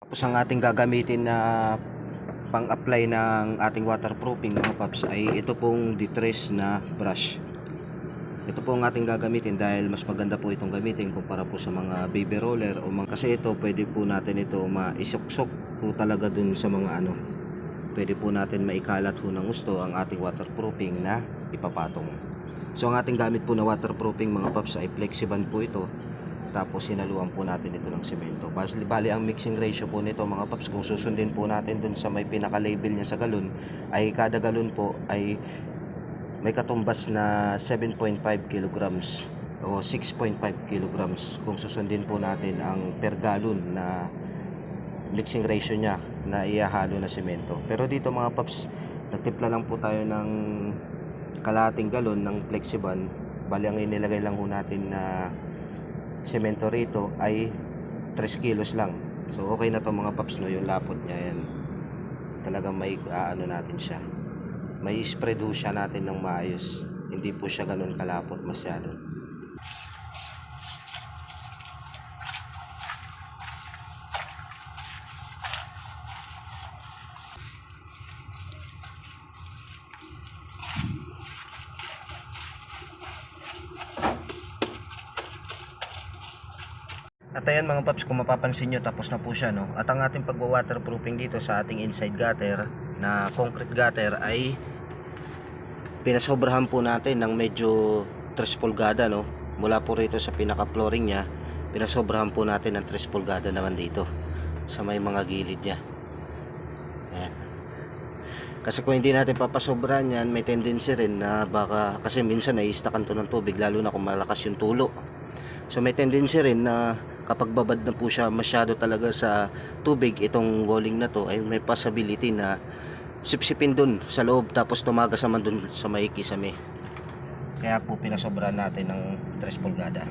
Tapos ang ating gagamitin na pang-apply ng ating waterproofing mga paps ay ito pong Detress na brush. Ito po ang ating gagamitin dahil mas maganda po itong gamitin kumpara po sa mga baby roller o mga, kasi ito pwede po natin ito maisuksok po talaga dun sa mga pwede po natin maikalat ho ng gusto ang ating waterproofing na ipapatong. So ang ating gamit po na waterproofing mga paps ay Flexiban po ito. Tapos sinaluan po natin ito ng semento. Bali ang mixing ratio po nito mga paps, kung susundin po natin dun sa may pinaka-label niya sa galon, ay kada galon po ay may katumbas na 7.5 kilograms o 6.5 kilograms kung susundin po natin ang per gallon na mixing ratio niya na ihahalo na semento. Pero dito mga paps, nagtimpla lang po tayo ng kalahating galon ng Flexiban. Bali ang inilagay lang ho natin na semento rito ay 3 kilos lang. So okay na to mga paps, no, yung lapot niya yan. Talagang may natin siya. May spread ho siya natin ng maayos. Hindi po siya ganun kalapot masyado. At ayan mga paps, kung mapapansin nyo, tapos na po siya, no? At ang ating pagwa-waterproofing dito sa ating inside gutter na concrete gutter ay pinasobrahan po natin ng medyo 3 pulgada, no? Mula po rito sa pinaka-flooring niya, pinasobrahan po natin ng 3 pulgada naman dito sa may mga gilid niya. Ayan. Kasi kung hindi natin papasobrahan yan, may tendency rin na baka, kasi minsan nai-stackan to ng tubig, lalo na kung malakas yung tulo. So may tendency rin na kapag babad na po siya masyado talaga sa tubig, itong walling na to, ay may possibility na sipsipin dun sa loob tapos tumagas naman dun sa may kisame. Kaya po pinasobrahan natin ng 3 pulgada.